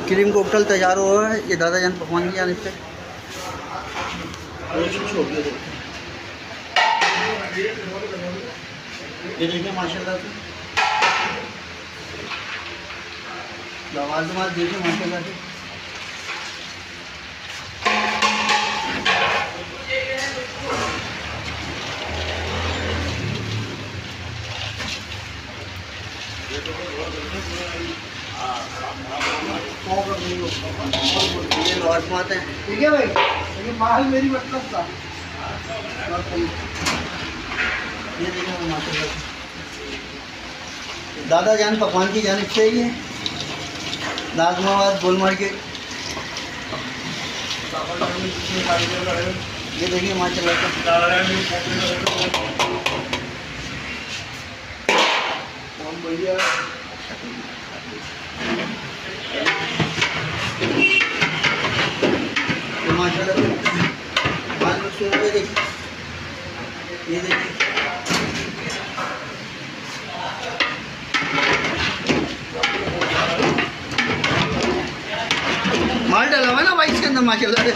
Cream cocktail तैयार हुआ है। ये दादा जान पकवान की जानिब से। ये देखिए माशाल्लाह से आवाज़ देखिए माशाल्लाह से। ये लौसमात है, ठीक है भाई। ये माल मेरी मतलब था। ये देखिए माशाल्लाह दादा जान पकवान की जानिब से ही है। नाजमाबाद गोल मार्केट। ये देखिए माशाल्लाह भैया माशाल्लाह ये देखिए माल डाला हुआ है ना भाई इसके अंदर माशाल्लाह से।